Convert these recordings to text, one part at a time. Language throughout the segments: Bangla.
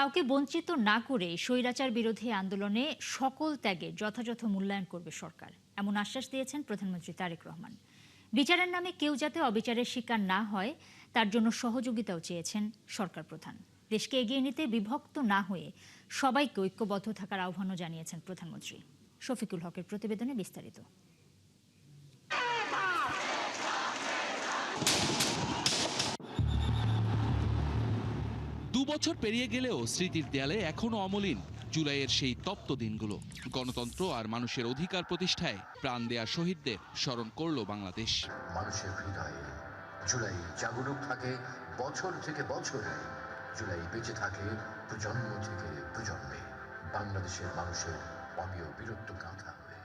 কাউকে বঞ্চিত না করে স্বৈরাচার বিরোধী আন্দোলনে সকল ত্যাগের যথাযথ মূল্যায়ন করবে সরকার, এমন আশ্বাস দিয়েছেন প্রধানমন্ত্রী তারেক রহমান। বিচারের নামে কেউ যাতে অবিচারের শিকার না হয় তার জন্য সহযোগিতাও চেয়েছেন সরকার প্রধান। দেশকে এগিয়ে নিতে বিভক্ত না হয়ে সবাইকে ঐক্যবদ্ধ থাকার আহ্বানও জানিয়েছেন প্রধানমন্ত্রী। শফিকুল হকের প্রতিবেদনে বিস্তারিত। 2 বছর পেরিয়ে গেলেও স্মৃতির দেয়ালে এখনো অমলিন জুলাইয়ের সেই তপ্ত দিনগুলো। গণতন্ত্র আর মানুষের অধিকার প্রতিষ্ঠায় প্রাণ দেয়া শহীদদের স্মরণ করল বাংলাদেশ। মানুষের হৃদয়ে জুলাই জাগরুক থাকে বছর থেকে বছরে। জুলাই বেঁচে থাকে প্রজন্ম থেকে প্রজন্মে, বাংলাদেশের মানুষের অমিয় বীরত্ব গাথা হয়ে।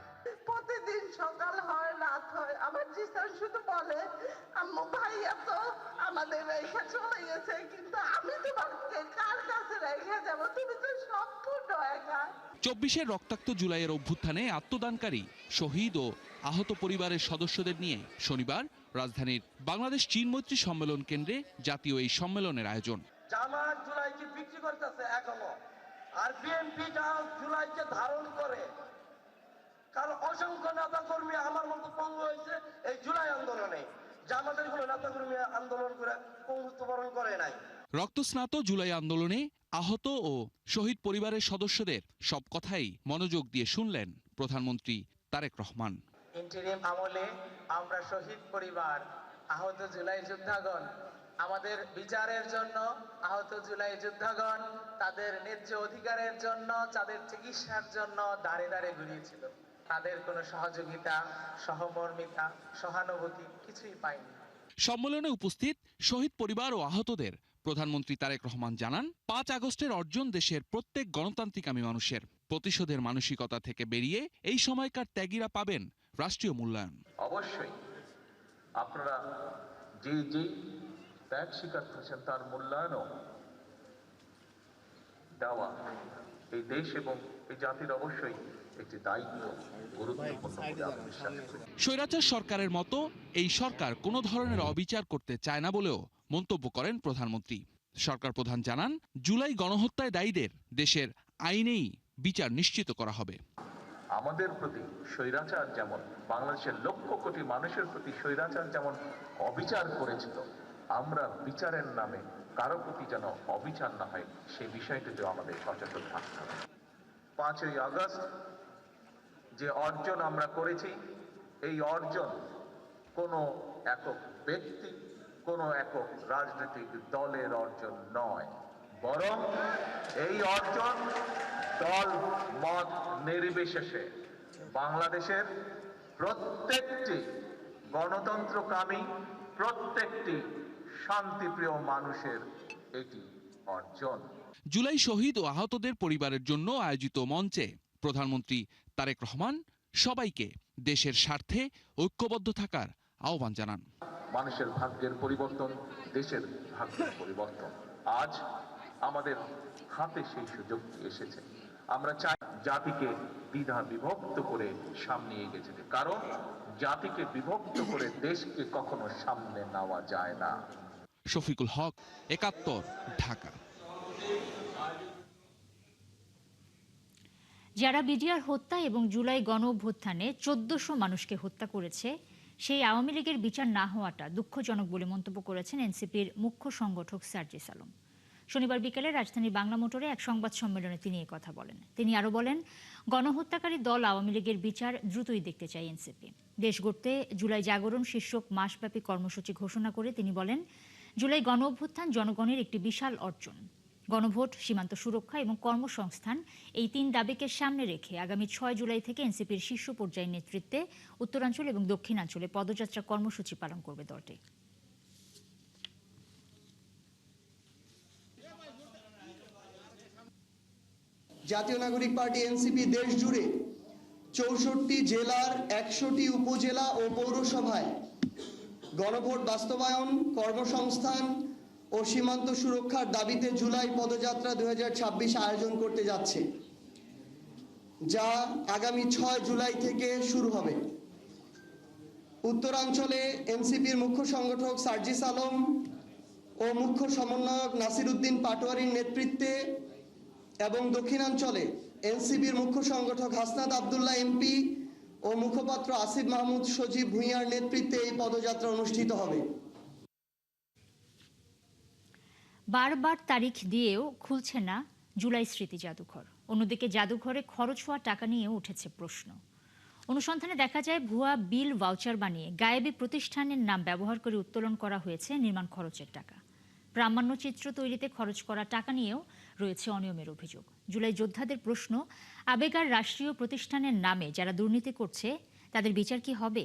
প্রতিদিন সকাল হয় রাত হয়, আমার জিসান শুধু বলে আম্মু ভাইয়া তো আমাদের রেখে চলে গেছে, কিন্তু আমি তোমাকে কার কাছে রেখে যাবো, তুমি তো সম্পূর্ণ একা। 24-এর রক্তাক্ত জুলাইয়ের অভ্যুত্থানে আত্মদানকারী শহীদ ও আহত পরিবারের সদস্যদের নিয়ে শনিবার রাজধানীর বাংলাদেশ চীন মৈত্রী সম্মেলন কেন্দ্রে জাতীয় এই সম্মেলনের আয়োজন। জামাত জুলাইকে বিক্রি করতেছে এখনো, আর বিএনপিটা জুলাইকে ধারণ করে। কারণ অসংখ্য নেতা কর্মী আমার মতো পঙ্গু হয়েছে এই জুলাই আন্দোলনে, জামাতের কোনো নেতা কর্মী আন্দোলন করে পঙ্গুত্ববরণ করে নাই। রক্তস্নাত জুলাই আন্দোলনে আহত ও শহীদ পরিবারের সদস্যদের সব কথাই মনোযোগ দিয়ে শুনলেন প্রধানমন্ত্রী তারেক রহমান। ইন্টারিম আমলে আমরা শহীদ পরিবার, আহত জুলাই যোদ্ধাগণ, আমাদের বিচারের জন্য আহত জুলাই যোদ্ধাগণ তাদের ন্যায্য অধিকারের জন্য, তাদের চিকিৎসার জন্য দাঁড়ে দাঁড়ে ঘুরিয়েছিল। তাদের কোনো সহযোগিতা, সহমর্মিতা, সহানুভূতি কিছুই পায়নি। সম্মেলনে উপস্থিত শহীদ পরিবার ও আহতদের প্রধানমন্ত্রী তারেক রহমান জানান, 5 আগস্টের অর্জন দেশের প্রত্যেক গণতান্ত্রিকামী মানুষের প্রতিশোধের মানসিকতা থেকে বেরিয়ে এই সময়কার ত্যাগীরা পাবেন রাষ্ট্রীয় মূল্যায়ন। অবশ্যই আপনারা যে ত্যাগ স্বীকার করেছেন তার মূল্যায়নও দেওয়া এই দেশ এবং এই জাতির অবশ্যই একটি দায়িত্ব, গুরুত্বপূর্ণ বলে আমি বিশ্বাস করি। স্বৈরাচার সরকারের মতো এই সরকার কোনো ধরনের অবিচার করতে চায় না বলেও মন্তব্য করেন প্রধানমন্ত্রী। সরকার প্রধান জানান, জুলাই গণহত্যায় দায়ীদের দেশের আইনেই বিচার নিশ্চিত করা হবে। আমাদের প্রতি স্বৈরাচার যেমন, বাংলাদেশের লক্ষ কোটি মানুষের প্রতি স্বৈরাচার যেমন অবিচার করেছিল, আমরা বিচারের নামে কারো প্রতি যেন অবিচার না হয় সেই বিষয়টিতে আমাদের সচেতন থাকতে হবে। 5ই আগস্ট যে অর্জন আমরা করেছি, এই অর্জন কোনো একক ব্যক্তি, কোনো একক রাজনৈতিক দলের অর্জন নয়, বরং এই অর্জন দল মত নির্বিশেষে বাংলাদেশের প্রত্যেকটি গণতন্ত্রকামী, প্রত্যেকটি শান্তিপ্রিয় মানুষের এটি অর্জন। জুলাই শহীদ ও আহতদের পরিবারের জন্য আয়োজিত মঞ্চে প্রধানমন্ত্রী তারেক রহমান সবাইকে দেশের স্বার্থে ঐক্যবদ্ধ থাকার আহ্বান জানান। মানুষের ভাগ্যের পরিবর্তন, দেশের ভাগ্যের পরিবর্তন আজ আমাদের হাতে সেই সুযোগটি এসেছে। আমরা চাই জাতিকে দ্বিধা বিভক্ত করে সামনে এগিয়ে যেতে, কারণ জাতিকে বিভক্ত করে দেশকে কখনো সামনে নেওয়া যায় না। শফিকুল হক, 71, ঢাকা। যারা বিডিআর হত্যা এবং জুলাই গণ অভ্যুত্থানে 1400 মানুষকে হত্যা করেছে, সেই আওয়ামী লীগের বিচার না হওয়াটা দুঃখজনক বলে মন্তব্য করেছেন এনসিপির মুখ্য সংগঠক সার্জিস আলম। শনিবার বিকেলে রাজধানী বাংলা মোটরে এক সংবাদ সম্মেলনে তিনি এই কথা বলেন। তিনি আরও বলেন, গণহত্যাকারী দল আওয়ামী লীগের বিচার দ্রুতই দেখতে চায় এনসিপি। দেশ গড়তে জুলাই জাগরণ শীর্ষক মাসব্যাপী কর্মসূচি ঘোষণা করে তিনি বলেন, জুলাই গণ অভ্যুত্থান জনগণের একটি বিশাল অর্জন। গণভোট, সীমান্ত সুরক্ষা এবং কর্মসংস্থান, এই 3 দাবিকে সামনে রেখে আগামী 6 জুলাই থেকে এনসিপির শীর্ষ পর্যায়ের নেতৃত্বে উত্তরাঞ্চল এবং দক্ষিণাঞ্চলে পদযাত্রা কর্মসূচি পালন করবে দলটি। জাতীয় নাগরিক পার্টি এনসিপি দেশ জুড়ে 64 জেলার 100টি উপজেলা ও পৌরসভায় গণভোট বাস্তবায়ন, কর্মসংস্থান ও সীমান্ত সুরক্ষার দাবিতে জুলাই পদযাত্রা 2026 আয়োজন করতে যাচ্ছে, যা আগামী 6 জুলাই থেকে শুরু হবে। উত্তরাঞ্চলে এনসিপির মুখ্য সংগঠক সার্জিস আলম ও মুখ্য সমন্বয়ক নাসির উদ্দিন পাটোয়ারির নেতৃত্বে এবং দক্ষিণাঞ্চলে এনসিপির মুখ্য সংগঠক হাসনাত আব্দুল্লাহ এমপি ও মুখপাত্র আসিফ মাহমুদ সজীব ভূঁইয়ার নেতৃত্বে এই পদযাত্রা অনুষ্ঠিত হবে। বারবার তারিখ দিয়েও খুলছে না জুলাই স্মৃতি জাদুঘর। অন্যদিকে জাদুঘরে খরচ হওয়া টাকা নিয়েও উঠেছে প্রশ্ন। অনুসন্ধানে দেখা যায় ভুয়া বিল ভাউচার বানিয়ে গায়েবী প্রতিষ্ঠানের নাম ব্যবহার করে উত্তোলন করা হয়েছে নির্মাণ খরচের টাকা। প্রামাণ্যচিত্র তৈরিতে খরচ করা টাকা নিয়েও রয়েছে অনিয়মের অভিযোগ। জুলাই যোদ্ধাদের প্রশ্ন, আবেগ আর রাষ্ট্রীয় প্রতিষ্ঠানের নামে যারা দুর্নীতি করছে তাদের বিচার কি হবে?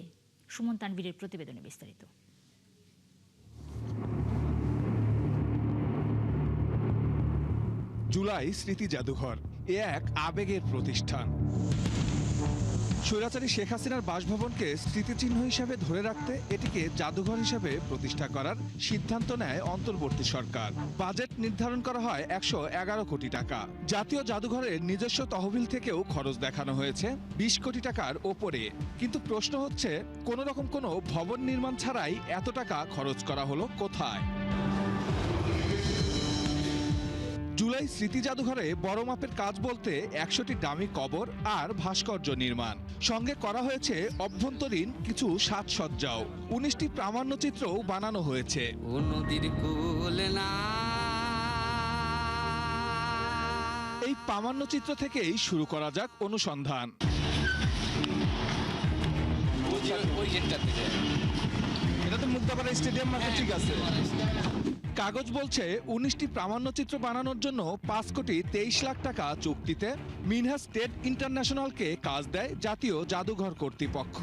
সুমন তানভীরের প্রতিবেদনে বিস্তারিত। জুলাই স্মৃতি জাদুঘর এ এক আবেগের প্রতিষ্ঠান। স্বৈরাচারী শেখ হাসিনার বাসভবনকে স্মৃতিচিহ্ন হিসেবে ধরে রাখতে এটিকে জাদুঘর হিসেবে প্রতিষ্ঠা করার সিদ্ধান্ত নেয় অন্তর্বর্তী সরকার। বাজেট নির্ধারণ করা হয় 111 কোটি টাকা। জাতীয় জাদুঘরের নিজস্ব তহবিল থেকেও খরচ দেখানো হয়েছে 20 কোটি টাকার ওপরে। কিন্তু প্রশ্ন হচ্ছে, কোনো রকম কোনো ভবন নির্মাণ ছাড়াই এত টাকা খরচ করা হলো কোথায়? জুলাই স্মৃতি জাদুঘরে বড় মাপের কাজ বলতে 100টি দামি কবর আর ভাস্কর্য নির্মাণ, সঙ্গে করা হয়েছে অভ্যন্তরীণ কিছু সাজসজ্জাও। 19টি প্রামাণ্যচিত্রও বানানো হয়েছে। এই প্রামাণ্যচিত্র থেকেই শুরু করা যাক অনুসন্ধান। এটা তো মুক্তাপাড়া স্টেডিয়াম মাঠে, ঠিক আছে। কাগজ বলছে 19টি প্রামাণ্যচিত্র বানানোর জন্য 5 কোটি 23 লাখ টাকা চুক্তিতে মিনহাজ স্টেট ইন্টারন্যাশনালকে কাজ দেয় জাতীয় জাদুঘর কর্তৃপক্ষ।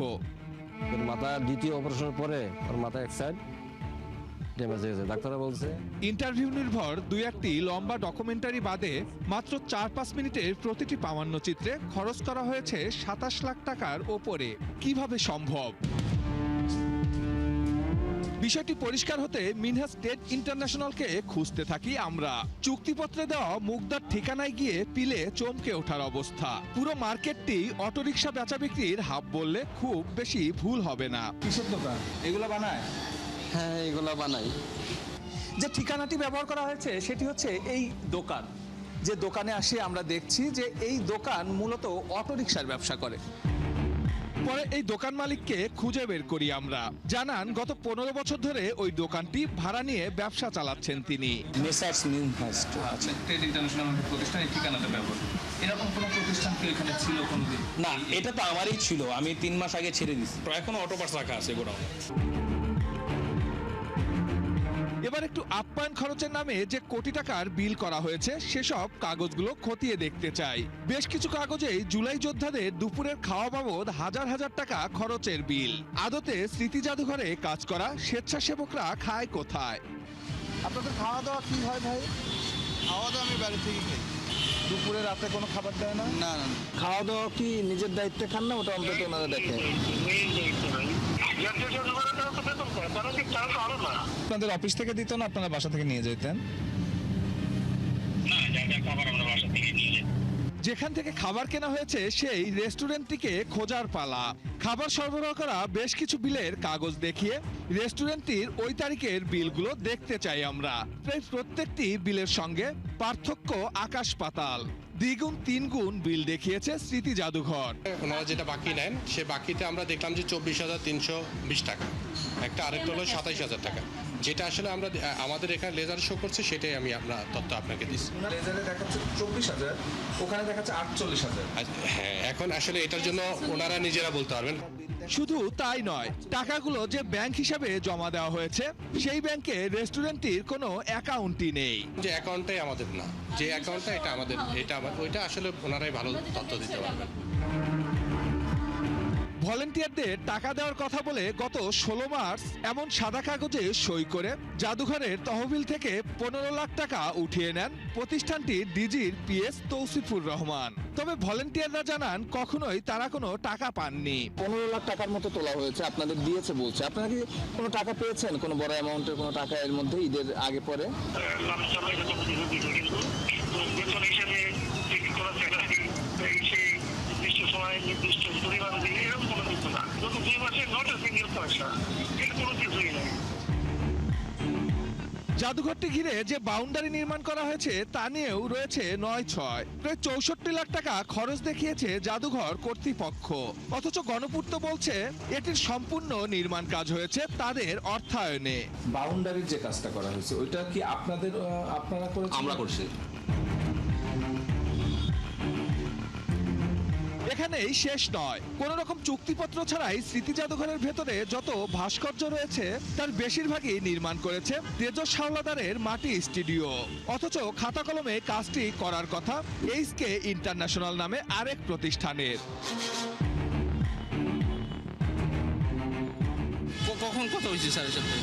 মাথা দ্বিতীয় অপারেশনের পরে ওর মাথা এক সাইড ড্যামেজ হয়েছে, ডাক্তাররা বলছে। ইন্টারভিউ নির্ভর 2-1টি লম্বা ডকুমেন্টারি বাদে মাত্র 4-5 মিনিটের প্রতিটি প্রামাণ্যচিত্রে খরচ করা হয়েছে 27 লাখ টাকার ওপরে। কিভাবে সম্ভব? বিষয়টি পরিষ্কার হতে মিনহাজ স্টেট ইন্টারন্যাশনালকে খুঁজতে থাকি আমরা। চুক্তিপত্রে দেওয়া মুগদার ঠিকানায় গিয়ে পিলে চমকে ওঠার অবস্থা। পুরো মার্কেটটি অটোরিকশা বেচা বিক্রির হাব বললে খুব বেশি ভুল হবে না। কিসের দোকান এগুলো বানায়? হ্যাঁ, এগুলো বানাই। যে ঠিকানাটি ব্যবহার করা হয়েছে সেটি হচ্ছে এই দোকান। যে দোকানে আসে আমরা দেখছি যে এই দোকান মূলত অটোরিকশার ব্যবসা করে। পরে এই দোকান মালিককে খুঁজে বের করি আমরা। জানান গত 15 বছর ধরে ওই দোকানটি ভাড়া নিয়ে ব্যবসা চালাচ্ছেন তিনি। ট্রেড ইন্টারন্যাশনাল প্রতিষ্ঠান এই ঠিকানাটা ব্যবহার। এরকম কোনো প্রতিষ্ঠান কি এখানে ছিল কোনোদিন? না, এটা তো আমারই ছিল, আমি 3 মাস আগে ছেড়ে দিচ্ছি। এখনো অটো পার্টস রাখা আছে গোডাউনে। এবার একটু আপ্যায়ন খরচের নামে যে কোটি টাকার বিল করা হয়েছে সেসব কাগজগুলো খতিয়ে দেখতে চাই। বেশ কিছু কাগজেই জুলাই যোদ্ধাদের দুপুরের খাওয়া বাবদ হাজার হাজার টাকা খরচের বিল। আদতে স্মৃতি জাদুঘরে কাজ করা স্বেচ্ছাসেবকরা খায় কোথায়? আপনাদের খাওয়া দাওয়া কি হয় ভাই? খাওয়া দাওয়া আমি বাড়ি থেকে খাই। দুপুরে রাতে কোনো খাবার দেয় না? না না। খাওয়া দাওয়া কি নিজের দায়িত্বে খান না? ওটা অন্তত ওনারা দেখে। আপনাদের অফিস থেকে দিত না, আপনারা বাসা থেকে নিয়ে যেতেন? যেখান থেকে খাবার কেনা হয়েছে সেই রেস্টুরেন্টটিকে খোঁজার পালা। খাবার সরবরাহ করা বেশ কিছু বিলের কাগজ দেখিয়ে রেস্টুরেন্টটির ওই তারিখের বিলগুলো দেখতে চাই আমরা। প্রায় প্রত্যেকটি বিলের সঙ্গে পার্থক্য আকাশ পাতাল। দ্বিগুণ 3 গুণ বিল দেখিয়েছে স্মৃতি জাদুঘর। ওনারা যেটা বাকি নেন সে বাকিতে আমরা দেখলাম যে 24,320 টাকা, একটা আরেকটা হলো 27,000 টাকা। যেটা আসলে আমরা আমাদের এখানে লেজার শো করছে সেটাই আমি আপনার তথ্য আপনাকে দিচ্ছি। লেজারে দেখাচ্ছে 24,000, ওখানে দেখাচ্ছে 48,000। হ্যাঁ, এখন আসলে এটার জন্য ওনারা নিজেরা বলতে পারবেন। শুধু তাই নয়, টাকাগুলো যে ব্যাংক হিসাবে জমা দেওয়া হয়েছে সেই ব্যাংকে রেস্টুরেন্টটির কোনো অ্যাকাউন্টই নেই। যে অ্যাকাউন্টটাই আমাদের না, যে অ্যাকাউন্টটা এটা আমাদের, এটা ওইটা আসলে ওনারাই ভালো তথ্য দিতে পারবেন। ভলেন্টিয়ারদের টাকা দেওয়ার কথা বলে গত 16 মার্চ এমন সাদা কাগজে সই করে জাদুঘরের তহবিল থেকে 15 লাখ টাকা উঠিয়ে নেন প্রতিষ্ঠানটির ডিজির পিএস তৌসিফুর রহমান। তবে ভলেন্টিয়াররা জানান কখনোই তারা কোনো টাকা পাননি। 15 লাখ টাকার মতো তোলা হয়েছে, আপনাদের দিয়েছে বলছে। আপনারা কি কোনো টাকা পেয়েছেন? কোনো বড় অ্যামাউন্টের কোনো টাকা এর মধ্যে ঈদের আগে পরে? জাদুঘরটি ঘিরে যে বাউন্ডারি নির্মাণ করা হয়েছে তা নিয়েও রয়েছে ৯-৬। প্রায় ৬৪ লাখ টাকা খরচ দেখিয়েছে জাদুঘর কর্তৃপক্ষ, অথচ গণপূর্ত বলছে এটির সম্পূর্ণ নির্মাণ কাজ হয়েছে তাদের অর্থায়নে। বাউন্ডারির যে কাজটা করা হয়েছে ওইটা কি আপনারা করেছেন? আমরা করছি। এখানেই শেষ নয়, কোন রকম চুক্তিপত্র ছাড়াই স্মৃতি জাদুঘরের ভেতরে যত ভাস্কর্য রয়েছে তার বেশিরভাগই নির্মাণ করেছে তেজস হাওলাদারের মাটি স্টুডিও। অথচ খাতা কলমে কাজটি করার কথা এইচকে ইন্টারন্যাশনাল নামে আরেক প্রতিষ্ঠানের। কখন কথা হয়েছে স্যারের সাথে?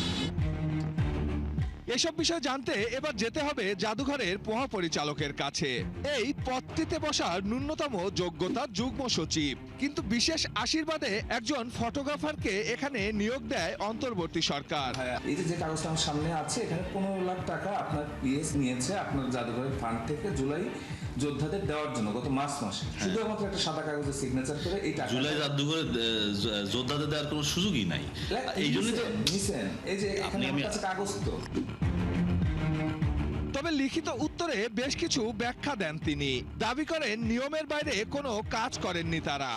এসব বিষয় জানতে এবার যেতে হবে জাদুঘরের মহাপরিচালকের কাছে। এই পদটিতে বসার ন্যূনতম যোগ্যতা যুগ্ম সচিব, কিন্তু বিশেষ আশীর্বাদে একজন ফটোগ্রাফারকে এখানে নিয়োগ দেয় অন্তর্বর্তী সরকার। এই যে কাগজটা আমার সামনে আছে, এখানে 15 লাখ টাকা আপনার পিএস নিয়েছে আপনার জাদুঘরের ফান্ড থেকে জুলাই যোদ্ধাদের দেওয়ার জন্য গত মার্চ মাসে। শুধুমাত্র একটা সাদা কাগজে সিগনেচার করে এই টাকা জুলাই জাদুঘরে যোদ্ধাদের দেওয়ার কোনো সুযোগই নাই। এই জন্যই তো নিছেন। এই যে এখানে আমার কাছে কাগজ তো। তবে লিখিত উত্তরে বেশ কিছু ব্যাখ্যা দেন তিনি। দাবি করেন নিয়মের বাইরে কোনো কাজ করেননি তারা।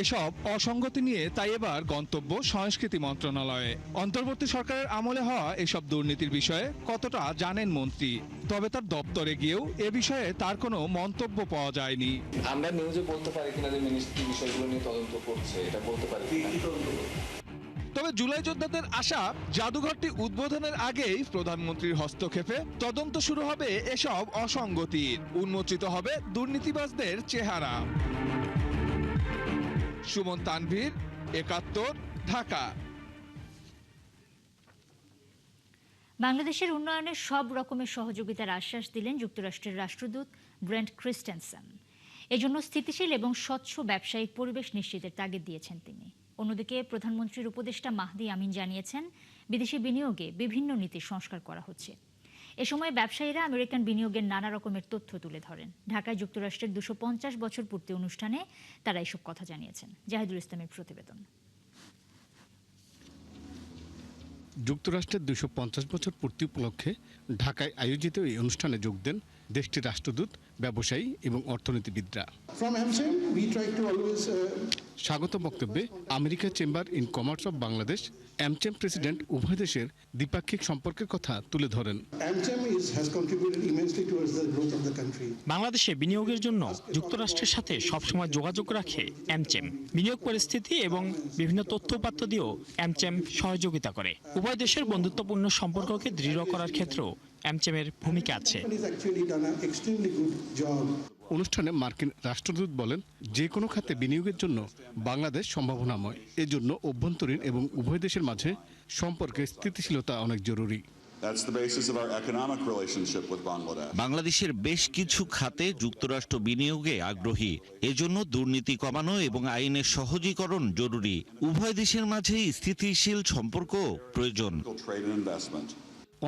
এসব অসঙ্গতি নিয়ে তাই এবার গন্তব্য সংস্কৃতি মন্ত্রণালয়ে। অন্তর্বর্তী সরকারের আমলে হওয়া এসব দুর্নীতির বিষয়ে কতটা জানেন মন্ত্রী, তবে তার দপ্তরে গিয়েও এ বিষয়ে তার কোনো মন্তব্য পাওয়া যায়নি। আমরা নিউজে বলতে পারি কিনা যে মিনিস্ট্রি বিষয়গুলো নিয়ে তদন্ত করছে, এটা বলতে পারি। তবে জুলাই যোদ্ধাদের আশা জাদুঘরটি উদ্বোধনের আগেই প্রধানমন্ত্রীর হস্তক্ষেপে তদন্ত শুরু হবে এসব অসঙ্গতির, উন্মোচিত হবে দুর্নীতিবাজদের চেহারা। সুমন তানভীর, ৭১, ঢাকা। বাংলাদেশের উন্নয়নে সব রকমের সহযোগিতার আশ্বাস দিলেন যুক্তরাষ্ট্রের রাষ্ট্রদূত ব্রেন্ট ক্রিস্টেনসেন। এজন্য স্থিতিশীল এবং স্বচ্ছ ব্যবসায়িক পরিবেশ নিশ্চিতের তাগিদ দিয়েছেন তিনি। অন্যদিকে প্রধানমন্ত্রীর উপদেষ্টা মাহদি আমিন জানিয়েছেন, বিদেশি বিনিয়োগে বিভিন্ন নীতি সংস্কার করা হচ্ছে। এ সময় ব্যবসায়ীরা আমেরিকান বিনিয়োগের নানা রকমের তথ্য তুলে ধরেন। ঢাকায় যুক্তরাষ্ট্রের 250 বছর পূর্তি অনুষ্ঠানে তারা এসব কথা জানিয়েছেন। জাহিদুল ইসলামের প্রতিবেদন। যুক্তরাষ্ট্রের 250 বছর পূর্তি উপলক্ষে ঢাকায় আয়োজিত এই অনুষ্ঠানে যোগ দেন দেশটির রাষ্ট্রদূত, ব্যবসায়ী এবং অর্থনীতিবিদরা। স্বাগত বক্তব্যে America chamber in commerce of Bangladesh AmCham president উভয় দেশের দ্বিপাক্ষিক সম্পর্কের কথা তুলে ধরেন। বাংলাদেশে বিনিয়োগের জন্য যুক্তরাষ্ট্রের সাথে সবসময় যোগাযোগ রাখে অ্যামচেম। বিনিয়োগ পরিস্থিতি এবং বিভিন্ন তথ্যপাত্র দিয়েও অ্যামচেম সহযোগিতা করে। উভয় দেশের বন্ধুত্বপূর্ণ সম্পর্ককে দৃঢ় করার ক্ষেত্রেও অ্যামচেমের ভূমিকা আছে। অনুষ্ঠানে মার্কিন রাষ্ট্রদূত বলেন, যে কোনো খাতে বিনিয়োগের জন্য বাংলাদেশ সম্ভাবনাময়। এজন্য অভ্যন্তরীণ এবং উভয় দেশের মাঝে সম্পর্কের স্থিতিশীলতা অনেক জরুরি। বাংলাদেশের বেশ কিছু খাতে যুক্তরাষ্ট্র বিনিয়োগে আগ্রহী। এজন্য দুর্নীতি কমানো এবং আইনের সহজীকরণ জরুরি। উভয় দেশের মাঝে স্থিতিশীল সম্পর্ক প্রয়োজন।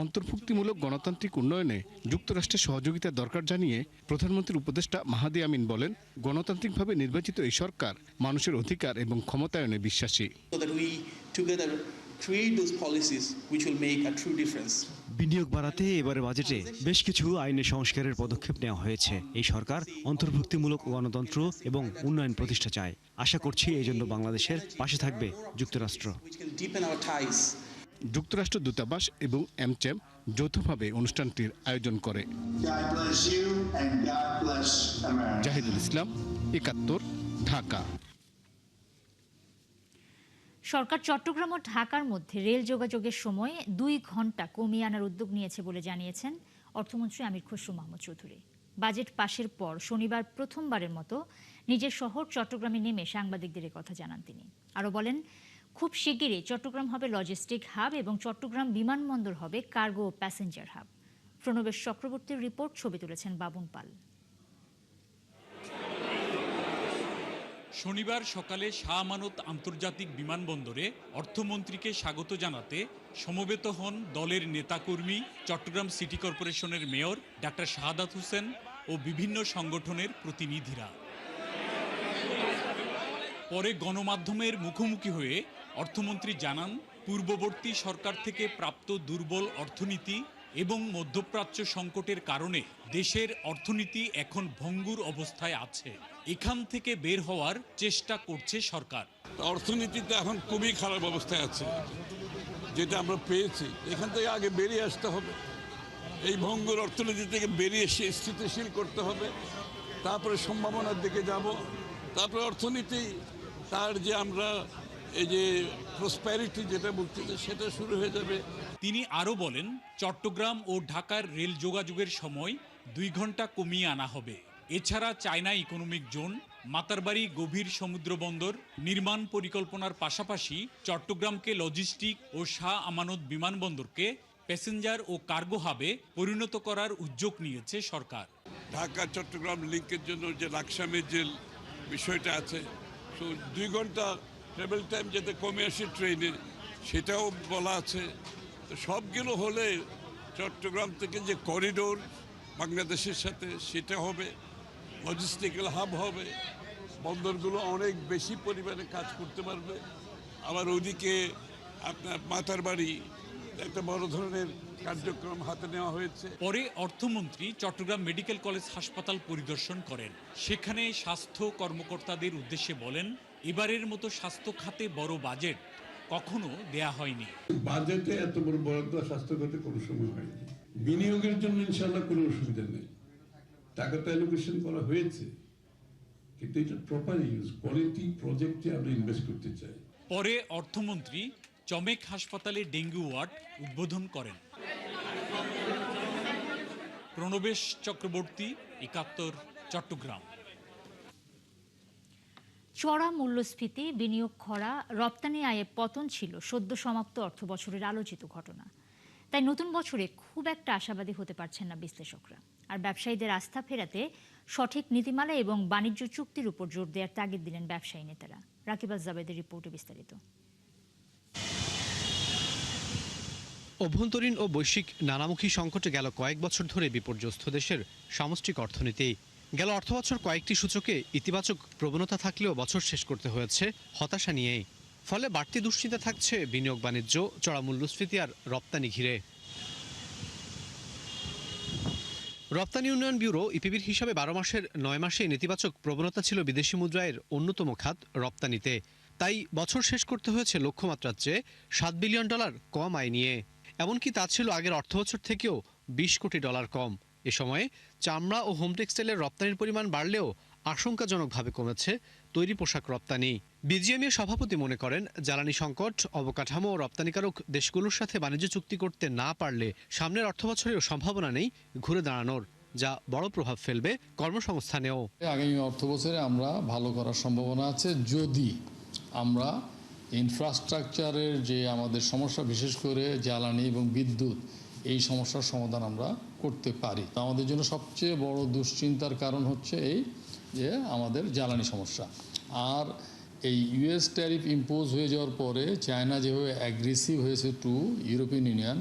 অন্তর্ভুক্তিমূলক গণতান্ত্রিক উন্নয়নে যুক্তরাষ্ট্রের সহযোগিতার দরকার জানিয়ে প্রধানমন্ত্রীর উপদেষ্টা মাহদি আমিন বলেন, গণতান্ত্রিকভাবে নির্বাচিত এই সরকার মানুষের অধিকার এবং ক্ষমতায়নে বিশ্বাসী। বিনিয়োগ বাড়াতে এবারে বাজেটে বেশ কিছু আইনি সংস্কারের পদক্ষেপ নেওয়া হয়েছে। এই সরকার অন্তর্ভুক্তিমূলক গণতন্ত্র এবং উন্নয়ন প্রতিষ্ঠা চায়। আশা করছি এই জন্য বাংলাদেশের পাশে থাকবে যুক্তরাষ্ট্র। যুক্তরাষ্ট্র দূতাবাস এবং অ্যামচেম যৌথভাবে অনুষ্ঠানটির আয়োজন করে। জাহিদুল ইসলাম, ৭১, ঢাকা। সরকার চট্টগ্রাম ও ঢাকার মধ্যে রেল যোগাযোগের সময় 2 ঘন্টা কমিয়ে আনার উদ্যোগ নিয়েছে বলে জানিয়েছেন অর্থমন্ত্রী আমির খসরু মাহমুদ চৌধুরী। বাজেট পাশের পর শনিবার প্রথমবারের মতো নিজের শহর চট্টগ্রামে নেমে সাংবাদিকদের কথা জানান তিনি। আরও বলেন, খুব শিগগিরই চট্টগ্রাম হবে লজিস্টিক হাব এবং চট্টগ্রাম বিমানবন্দর হবে কার্গো ও প্যাসেঞ্জার হাব। প্রণবেশ চক্রবর্তীর রিপোর্ট, ছবি তুলেছেন বাবুন পাল। শনিবার সকালে শাহ আমানত আন্তর্জাতিক বিমানবন্দরে অর্থমন্ত্রীকে স্বাগত জানাতে সমবেত হন দলের নেতাকর্মী, চট্টগ্রাম সিটি কর্পোরেশনের মেয়র ডাক্তার শাহাদাত হোসেন ও বিভিন্ন সংগঠনের প্রতিনিধিরা। পরে গণমাধ্যমের মুখোমুখি হয়ে অর্থমন্ত্রী জানান, পূর্ববর্তী সরকার থেকে প্রাপ্ত দুর্বল অর্থনীতি এবং মধ্যপ্রাচ্য সংকটের কারণে দেশের অর্থনীতি এখন ভঙ্গুর অবস্থায় আছে। এখান থেকে বের হওয়ার চেষ্টা করছে সরকার। অর্থনীতিতে এখন খুবই খারাপ অবস্থায় আছে, যেটা আমরা পেয়েছি। এখান থেকে আগে বেরিয়ে আসতে হবে, এই ভঙ্গুর অর্থনীতি থেকে বেরিয়ে এসে স্থিতিশীল করতে হবে, তারপরে সম্ভাবনার দিকে যাব, তারপরে অর্থনীতি তার যে আমরা এই যে প্রসপ্যারিটি যেটা বলতেছে সেটা শুরু হয়ে যাবে। তিনি আরও বলেন, চট্টগ্রাম ও ঢাকার রেল যোগাযোগের সময় 2 ঘন্টা কমিয়ে আনা হবে। এছাড়া চায়না ইকোনমিক জোন, মাতারবাড়ি গভীর সমুদ্র বন্দর নির্মাণ পরিকল্পনার পাশাপাশি চট্টগ্রামকে লজিস্টিক ও শাহ আমানত বিমানবন্দরকে প্যাসেঞ্জার ও কার্গো হাবে পরিণত করার উদ্যোগ নিয়েছে সরকার। ঢাকা চট্টগ্রাম লিঙ্কের জন্য যে লাকসামের যে বিষয়টা আছে, 2 ঘন্টা ট্রাভেল টাইম যাতে কমে আসে ট্রেনে, সেটাও বলা আছে। তো সবগুলো হলে চট্টগ্রাম থেকে যে করিডোর বাংলাদেশের সাথে সেটা হবে, লজিস্টিক্যাল হাব হবে, বন্দরগুলো অনেক বেশি পরিমাণে কাজ করতে পারবে। আবার ওদিকে আপনার মাতারবাড়ি একটা বড় ধরনের কার্যক্রম হাতে নেওয়া হয়েছে। পরে অর্থমন্ত্রী চট্টগ্রাম মেডিকেল কলেজ হাসপাতাল পরিদর্শন করেন। সেখানে স্বাস্থ্য কর্মকর্তাদের উদ্দেশ্যে বলেন, এবারের মতো স্বাস্থ্য খাতে বড় বাজেট কখনো দেয়া হয়নি। বাজেটে এত বড় বরাদ্দ স্বাস্থ্য খাতে কোনো সময় হয়নি। বিনিয়োগের জন্য ইনশাআল্লাহ কোনো অসুবিধা নেই, টাকা তো অ্যালোকেশন করা হয়েছে, কিন্তু এটা প্রপার ইউজ, কোয়ালিটি প্রজেক্টে আমরা ইনভেস্ট করতে চাই। পরে অর্থমন্ত্রী চমেক হাসপাতালে ডেঙ্গু ওয়ার্ড উদ্বোধন করেন। প্রণবেশ চক্রবর্তী, ৭১, চট্টগ্রাম। চড়া মূল্যস্ফীতি, বিনিয়োগ খরা, রপ্তানি আয়ে পতন ছিল সদ্য সমাপ্ত অর্থবছরের আলোচিত ঘটনা। তাই নতুন বছরে খুব একটা আশাবাদী হতে পারছেন না বিশ্লেষকরা। আর ব্যবসায়ীদের আস্থা ফেরাতে সঠিক নীতিমালা এবং বাণিজ্য চুক্তির উপর জোর দেওয়ার তাগিদ দিলেন ব্যবসায়ী নেতারা। রাকিবা জাবেদের রিপোর্টে বিস্তারিত। অভ্যন্তরীণ ও বৈশ্বিক নানামুখী সংকটে গেল কয়েক বছর ধরে বিপর্যস্ত দেশের সামষ্টিক অর্থনীতি। গেল অর্থবছর কয়েকটি সূচকে ইতিবাচক প্রবণতা থাকলেও বছর শেষ করতে হয়েছে হতাশা নিয়েই। ফলে বাড়তি দুশ্চিন্তা থাকছে বিনিয়োগ বাণিজ্য, চড়া মূল্যস্ফীতি আর রপ্তানি ঘিরে। রপ্তানি উন্নয়ন ব্যুরো ইপিবির হিসাবে 12 মাসের 9 মাসে নেতিবাচক প্রবণতা ছিল বিদেশি মুদ্রায়ের অন্যতম খাত রপ্তানিতে। তাই বছর শেষ করতে হয়েছে লক্ষ্যমাত্রার চেয়ে $7 বিলিয়ন কম আয় নিয়ে। এমনকি তা ছিল আগের অর্থবছর থেকেও $20 কোটি কম। এ সময়ে চামড়া ও হোম টেক্সটাইলের রপ্তানির পরিমাণ বাড়লেও আশঙ্কাজনকভাবে কমেছে তৈরি পোশাক রপ্তানি। বিজিএমইএ সভাপতি মনে করেন, জ্বালানি সংকট, অবকাঠামো ও রপ্তানিকারক দেশগুলোর সাথে বাণিজ্য চুক্তি করতে না পারলে সামনের অর্থবছরেও সম্ভাবনা নেই ঘুরে দাঁড়ানোর, যা বড় প্রভাব ফেলবে কর্মসংস্থানেও। আগামী অর্থবছরে আমরা ভালো করার সম্ভাবনা আছে যদি আমরা ইনফ্রাস্ট্রাকচারের যে আমাদের সমস্যা, বিশেষ করে জ্বালানি এবং বিদ্যুৎ, এই সমস্যার সমাধান আমরা করতে পারি। আমাদের জন্য সবচেয়ে বড় দুশ্চিন্তার কারণ হচ্ছে এই যে আমাদের জ্বালানি সমস্যা। আর এই ইউএস ট্যারিফ ইম্পোজ হয়ে যাওয়ার পরে চায়না যেভাবে অ্যাগ্রেসিভ হয়েছে টু ইউরোপিয়ান ইউনিয়ন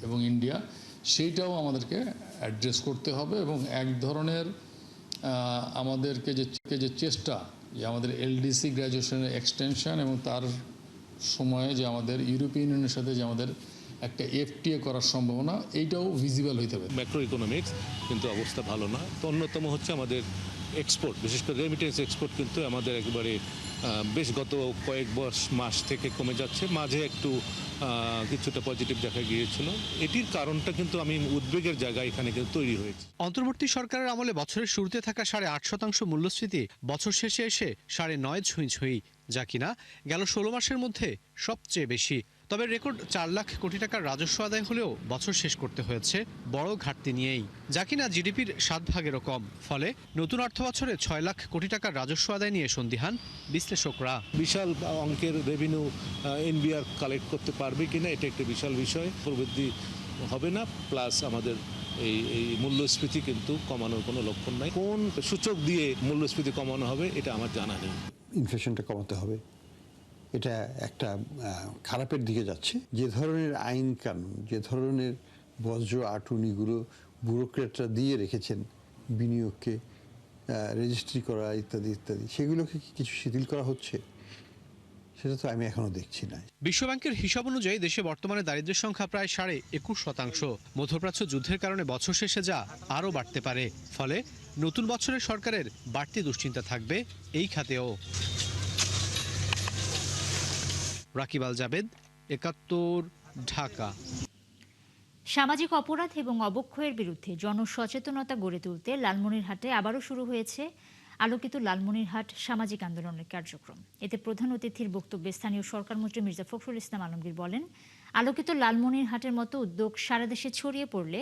এবং ইন্ডিয়া, সেইটাও আমাদেরকে অ্যাড্রেস করতে হবে। এবং এক ধরনের আমাদেরকে যে চেষ্টা, যে আমাদের এলডিসি গ্র্যাজুয়েশনের এক্সটেনশন এবং তার সময়ে যে আমাদের ইউরোপিয়ান ইউনিয়নের সাথে যে আমাদের একটা এফটিএ করার সম্ভাবনা, এইটাও ভিজিবল হইতে হবে। ম্যাক্রো ইকোনমিক্স কিন্তু অবস্থা ভালো না। তো অন্যতম হচ্ছে আমাদের এক্সপোর্ট, বিশেষ করে রেমিটেন্স এক্সপোর্ট কিন্তু আমাদের একেবারে বেশ গত কয়েক মাস থেকে কমে যাচ্ছে। মাঝে একটু কিছুটা পজিটিভ দেখা গিয়েছিল। এটির কারণটা কিন্তু আমি উদ্বেগের জায়গা এখানে কিন্তু তৈরি হয়েছে। অন্তর্বর্তী সরকারের আমলে বছরের শুরুতে থাকা 8.5% মূল্যস্ফীতি বছর শেষে এসে 9.5 ছুঁই, যা কিনা গেল 16 মাসের মধ্যে সবচেয়ে বেশি। তবে রেকর্ড 4 লাখ কোটি টাকার রাজস্ব আদায় হলেও বছর শেষ করতে হয়েছে বড় ঘাটতি নিয়েই, যা কিনা জিডিপির 7 ভাগেরও কম। ফলে নতুন অর্থ বছরে 6 লাখ কোটি টাকার রাজস্ব আদায় নিয়ে সন্দিহান বিশ্লেষকরা। বিশাল অঙ্কের রেভিনিউ এনবিআর কালেক্ট করতে পারবে কিনা, এটা একটা বিশাল বিষয়। প্রবৃদ্ধি হবে না, প্লাস আমাদের এই মূল্যস্ফীতি কিন্তু কমানোর কোনো লক্ষণ নাই। কোন সূচক দিয়ে মূল্যস্ফীতি কমানো হবে এটা আমার জানা নেই। ইনফ্লেশনটা কমাতে হবে, এটা একটা খারাপের দিকে যাচ্ছে। যে ধরনের আইন কানুন, যে ধরনের বজ্র আটুনিগুলো ব্যুরোক্রেটরা দিয়ে রেখেছেন বিনিয়োগকে রেজিস্ট্রি করা ইত্যাদি ইত্যাদি, সেগুলোকে কিছু শিথিল করা হচ্ছে। সেটা তো আমি এখনো দেখছি না। বিশ্বব্যাংকের হিসাব অনুযায়ী দেশে বর্তমানে দারিদ্র্যের সংখ্যা প্রায় 21.5%। মধ্যপ্রাচ্য যুদ্ধের কারণে বছর শেষে যা আরও বাড়তে পারে। ফলে নতুন বছরে সরকারের বাড়তি দুশ্চিন্তা থাকবে এই খাতেও। রাকিব আল জাবেদ, ৭১, ঢাকা। সামাজিক অপরাধ এবং অবক্ষয়ের বিরুদ্ধে জনসচেতনতা গড়ে তুলতে লালমনিরহাটে আবারও শুরু হয়েছে আলোকিত লালমনিরহাট সামাজিক আন্দোলনের কার্যক্রম। এতে প্রধান অতিথির বক্তব্যে স্থানীয় সরকারমন্ত্রী মির্জা ফখরুল ইসলাম আলমগীর বলেন, আলোকিত লালমনিরহাটের মতো উদ্যোগ সারা দেশে ছড়িয়ে পড়লে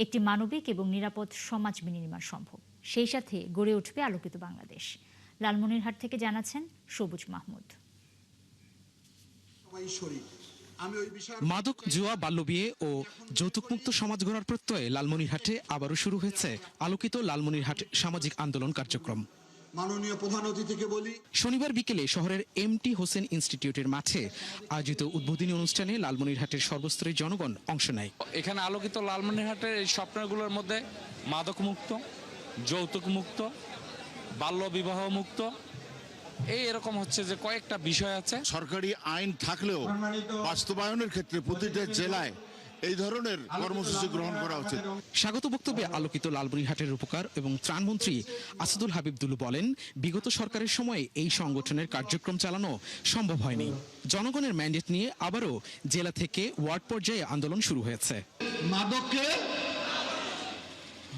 একটি মানবিক এবং নিরাপদ সমাজ বিনির্মাণ সম্ভব। সেই সাথে গড়ে উঠবে আলোকিত বাংলাদেশ। লালমনিরহাট থেকে জানাচ্ছেন সবুজ মাহমুদ। মাদক, জুয়া, বাল্যবিয়ে ও যৌতুকমুক্ত সমাজ গড়ার প্রত্যয়ে লালমনিরহাটে আবারও শুরু হয়েছে আলোকিত লালমনিরহাট সামাজিক আন্দোলন কার্যক্রম। মাননীয় প্রধান অতিথিকে বলি, শনিবার বিকেলে শহরের এম.টি. হোসেন ইনস্টিটিউটের মাঠে আয়োজিত উদ্বোধনী অনুষ্ঠানে লালমনিরহাটের সর্বস্তরের জনগণ অংশ নেয়। এখানে আলোকিত লালমনিরহাটের এই স্বপ্নগুলোর মধ্যে মাদক মুক্ত, যৌতুক মুক্ত, বাল্য বিবাহ মুক্ত, এরকম হচ্ছে যে কয়েকটা বিষয় আছে। সরকারি আইন থাকলেও বাস্তবায়নের ক্ষেত্রে প্রতিটা জেলায় এই ধরনের কর্মসূচি গ্রহণ করা উচিত। স্বাগত বক্তব্যে আলোকিত লালমনিরহাটের রূপকার এবং ত্রাণমন্ত্রী আসাদুল হাবিব দুলু বলেন, বিগত সরকারের সময় এই সংগঠনের কার্যক্রম চালানো সম্ভব হয়নি। জনগণের ম্যান্ডেট নিয়ে আবারও জেলা থেকে ওয়ার্ড পর্যায়ে আন্দোলন শুরু হয়েছে। মাদককে,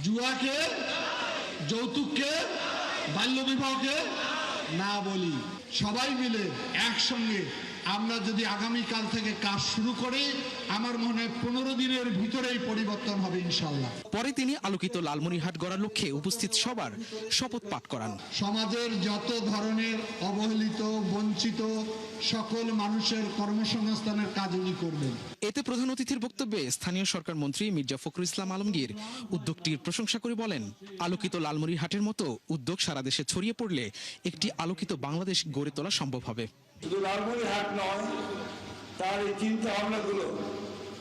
জুয়াকে, যৌতুককে, বাল্যবিবাহকে না বলি, সবাই মিলে একসঙ্গে আমরা যদি আগামীকাল থেকে কাজ শুরু করি, আমার মনে হয় 15 দিনের ভিতরেই পরিবর্তন হবে ইনশাল্লাহ। পরে তিনি আলোকিত লালমনিরহাট গড়ার লক্ষ্যে উপস্থিত সবার শপথ পাঠ করান। সমাজের যত ধরনের অবহেলিত, বঞ্চিত সকল মানুষের কর্মসংস্থানের কাজ উনি করবেন। এতে প্রধান অতিথির বক্তব্যে স্থানীয় সরকার মন্ত্রী মির্জা ফখরুল ইসলাম আলমগীর উদ্যোগটির প্রশংসা করে বলেন, আলোকিত লালমনিরহাটের মতো উদ্যোগ সারা দেশে ছড়িয়ে পড়লে একটি আলোকিত বাংলাদেশ গড়ে তোলা সম্ভব হবে। শুধু লালমনিরহাট নয়, তার এই চিন্তা ভাবনাগুলো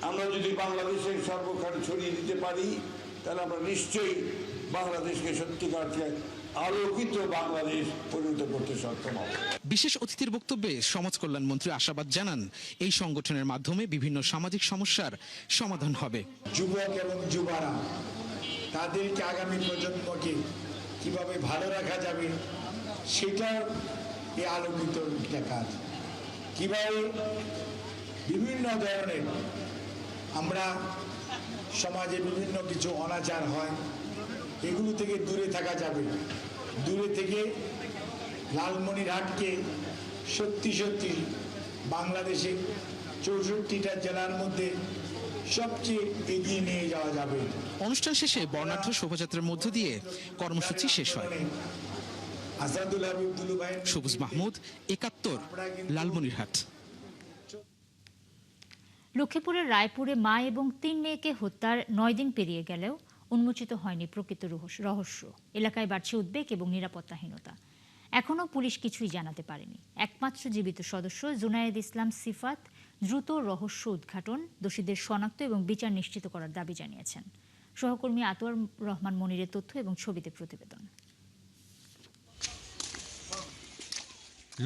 আমরা যদি বাংলাদেশের সর্বখানে ছড়িয়ে দিতে পারি, তাহলে আমরা নিশ্চয়ই বাংলাদেশকে সত্যিকার আলোকিত বাংলাদেশ পরিণত করতে সক্ষম হব। বিশেষ অতিথির বক্তব্যে সমাজ কল্যাণ মন্ত্রী আশাবাদ জানান, এই সংগঠনের মাধ্যমে বিভিন্ন সামাজিক সমস্যার সমাধান হবে। যুবক এবং যুবারা তাদেরকে আগামী প্রজন্মকে কিভাবে ভালো রাখা যাবে, সেটা এই আলোকিত একটা কাজ। কিভাবে বিভিন্ন ধরনের আমরা সমাজে বিভিন্ন কিছু অনাচার হয়, এগুলো থেকে দূরে থাকা যাবে। দূরে থেকে লালমনিরহাটকে সত্যি সত্যি বাংলাদেশে 64টা জেলার মধ্যে সবচেয়ে এগিয়ে নিয়ে যাওয়া যাবে। অনুষ্ঠান শেষে বর্ণাঢ্য শোভাযাত্রার মধ্য দিয়ে কর্মসূচি শেষ হয়। আসাদুল হাবিব দুলু ভাই, সবুজ মাহমুদ, ৭১, লালমনিরহাট। লক্ষ্মীপুরের রায়পুরে মা এবং 3 মেয়েকে হত্যার 9 দিন পেরিয়ে গেলেও উন্মোচিত হয়নি প্রকৃত রহস্য। এলাকায় বাড়ছে উদ্বেগ এবং নিরাপত্তাহীনতা। এখনও পুলিশ কিছুই জানাতে পারেনি। একমাত্র জীবিত সদস্য জুনায়েদ ইসলাম সিফাত দ্রুত রহস্য উদ্ঘাটন, দোষীদের শনাক্ত এবং বিচার নিশ্চিত করার দাবি জানিয়েছেন। সহকর্মী আতোয়ার রহমান মনিরের তথ্য এবং ছবিতে প্রতিবেদন।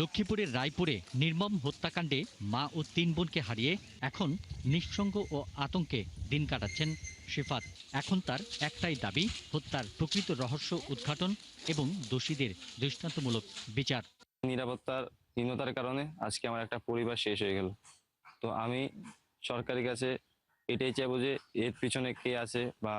লক্ষ্মীপুরের রায়পুরে নির্মম হত্যাকাণ্ডে মা ও 3 বোনকে হারিয়ে এখন নিঃসঙ্গ ও আতঙ্কে দিন কাটাচ্ছেন সিফাত। এখন তার একটাই দাবি, হত্যার প্রকৃত রহস্য উদ্ঘাটন এবং দোষীদের দৃষ্টান্তমূলক বিচার। নিরাপত্তার হীনতার কারণে আজকে আমার একটা পরিবার শেষ হয়ে গেল। তো আমি সরকারের কাছে এটাই চাইবো যে এর পিছনে কে আছে বা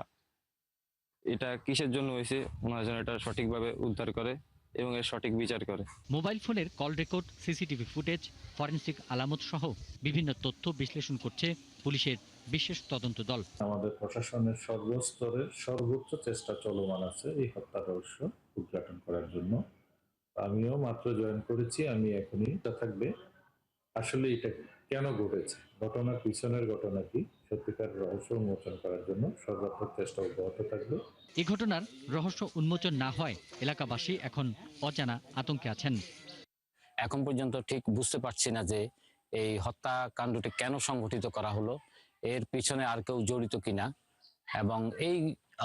এটা কিসের জন্য হয়েছে, ওনারা যেন এটা সঠিকভাবে উদ্ধার করে এবং এর সঠিক বিচার করে। মোবাইল ফোনের call record, CCTV footage, forensic আলামত সহ বিভিন্ন তথ্য বিশ্লেষণ করছে পুলিশের বিশেষ তদন্ত দল। আমাদের প্রশাসনের সর্বস্তরের সর্বোচ্চ চেষ্টা চলমান আছে এই হত্যা রহস্য উদ্ঘাটন করার জন্য। আমিও মাত্র জয়েন করেছি, আমি এখনই থাকবে আসলে এটা কেন ঘটেছে, ঘটনার পিছনের ঘটনা কি, সত্যিকার রহস্য উন্মোচন করার জন্য সর্বাত্মক চেষ্টা অব্যাহত থাকবে। এই ঘটনার রহস্য উন্মোচন না হয় এলাকাবাসী এখন অজানা আতঙ্কে আছেন। এখন পর্যন্ত ঠিক বুঝতে পারছি না যে এই হত্যাকাণ্ডটি কেন সংঘটিত করা হলো, এর পিছনে আর কেউ জড়িত কিনা এবং এই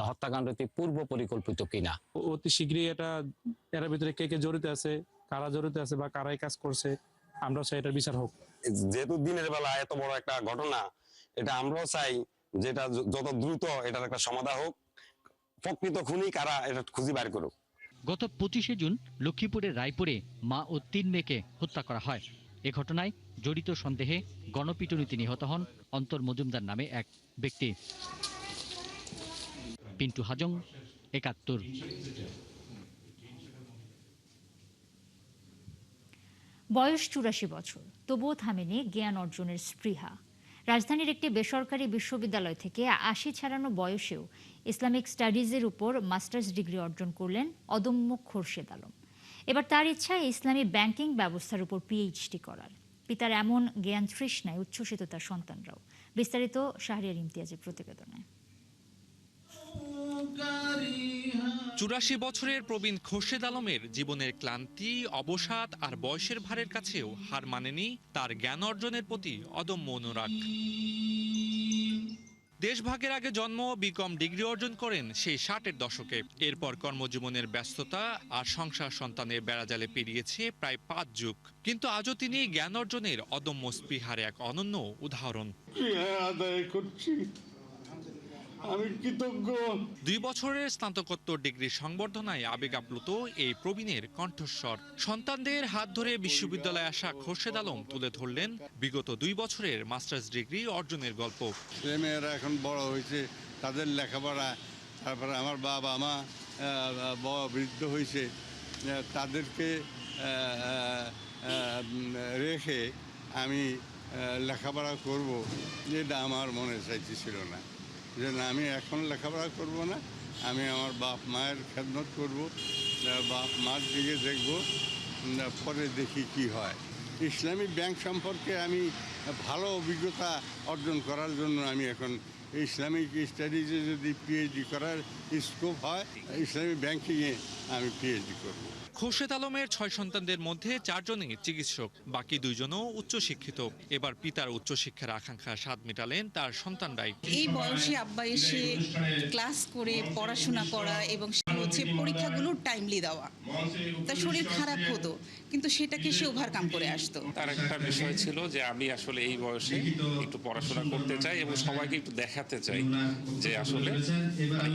হত্যাকাণ্ডটি পূর্ব পরিকল্পিত কিনা। অতি শীঘ্রই এটা এর ভিতরে কে কে জড়িত আছে, কারা জড়িত আছে বা কারাই কাজ করছে, আমরা চাই এটার বিচার হোক। যেহেতু দিনের বেলা এত বড় একটা ঘটনা, এটা আমরাও চাই যেটা যত দ্রুত এটার একটা সমাধান হোক, প্রকৃত খুনি কারা এটা খুঁজে বের করুক। গত 25শে জুন লক্ষ্মীপুরের রায়পুরে মা ও 3 মেয়েকে হত্যা করা হয়। এ ঘটনায় জড়িত সন্দেহে গণপিটুনিতে নিহত হন অন্তর মজুমদার নামে এক ব্যক্তি। পিন্টু হাজং, ৭১। বয়স ৮৪ বছর, তবুও থামেনি জ্ঞান অর্জনের স্পৃহা। রাজধানীর একটি বেসরকারি বিশ্ববিদ্যালয় থেকে ৮০ ছাড়ানো বয়সেও ইসলামিক স্টাডিজের উপর মাস্টার্স ডিগ্রি অর্জন করলেন অদম্য খোরশেদ আলম। এবার তার ইচ্ছা ইসলামী ব্যাংকিং ব্যবস্থার উপর পিএইচডি করার। পিতার এমন জ্ঞান তৃষ্ণায় উচ্ছ্বসিত তার সন্তানরাও। বিস্তারিত শাহরিয়ার ইমতিয়াজের প্রতিবেদনে। ৮৪ বছরের প্রবীণ খোরশেদ আলমের জীবনের ক্লান্তি, অবসাদ আর বয়সের ভারের কাছেও হার মানেনি তার জ্ঞান অর্জনের প্রতি অদম্য অনুরাগ। দেশভাগের আগে জন্ম, বিকম ডিগ্রি অর্জন করেন সেই 60-এর দশকে। এরপর কর্মজীবনের ব্যস্ততা আর সংসার সন্তানের বেড়াজালে পেরিয়েছে প্রায় 5 যুগ। কিন্তু আজও তিনি জ্ঞান অর্জনের অদম্য স্পৃহার এক অনন্য উদাহরণ। আদায় করছি, আমি কৃতজ্ঞ। 2 বছরের স্নাতকোত্তর ডিগ্রির সংবর্ধনায় আবেগ আপ্লুত এই প্রবীণের কণ্ঠস্বর। সন্তানদের হাত ধরে বিশ্ববিদ্যালয়ে আসা খোরশেদ আলম তুলে ধরলেন বিগত 2 বছরের মাস্টার্স ডিগ্রি অর্জনের গল্প। ছেলেমেয়েরা এখন বড় হয়েছে, তাদের লেখাপড়া, তারপরে আমার বাবা মা বৃদ্ধ হয়েছে, তাদেরকে রেখে আমি লেখাপড়া করব, যেটা আমার মনে চাইতেছিল না। যে না, আমি এখন লেখাপড়া করব না, আমি আমার বাপ মায়ের খেদমত করব, বাপ মার দিকে দেখব, পরে দেখি কি হয়। ইসলামী ব্যাংক সম্পর্কে আমি ভালো অভিজ্ঞতা অর্জন করার জন্য আমি এখন ইসলামিক স্টাডিজে যদি পিএইচডি করার স্কোপ হয়, ইসলামী ব্যাংকিংয়ে আমি পিএইচডি করব। খোরশেদ আলমের 6 সন্তানদের মধ্যে 4 জনই চিকিৎসক, বাকি 2 জনও উচ্চশিক্ষিত। এবার পিতার উচ্চশিক্ষার আকাঙ্ক্ষা স্বাদ মেটালেন তার সন্তানরাই। এই বয়সে আব্বা এসে ক্লাস করে পড়াশোনা করা এবং হচ্ছে পরীক্ষাগুলো টাইমলি দেওয়া, তার শরীর খারাপ হতো কিন্তু সেটাকে সে ওভারকাম করে আসতো। তার একটা বিষয় ছিল যে আমি আসলে এই বয়সে একটু পড়াশোনা করতে চাই এবং সবাইকে একটু দেখাতে চাই যে আসলে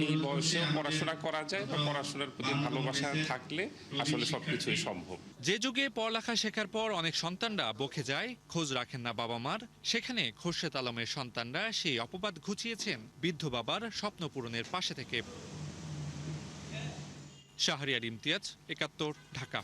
এই বয়সে পড়াশোনা করা যায় বা পড়াশোনার প্রতি ভালোবাসা থাকলে আসলে সবকিছুই সম্ভব। যে যুগে পড়ালেখা শেখার পর অনেক সন্তানরা বকে যায়, খোঁজ রাখেন না বাবা মার, সেখানে খোরশেদ আলমের সন্তানরা সেই অপবাদ ঘুচিয়েছেন বৃদ্ধ বাবার স্বপ্ন পূরণের পাশে থেকে। শাহরিয়ার ইমতিয়াজ, ৭১, ঢাকা।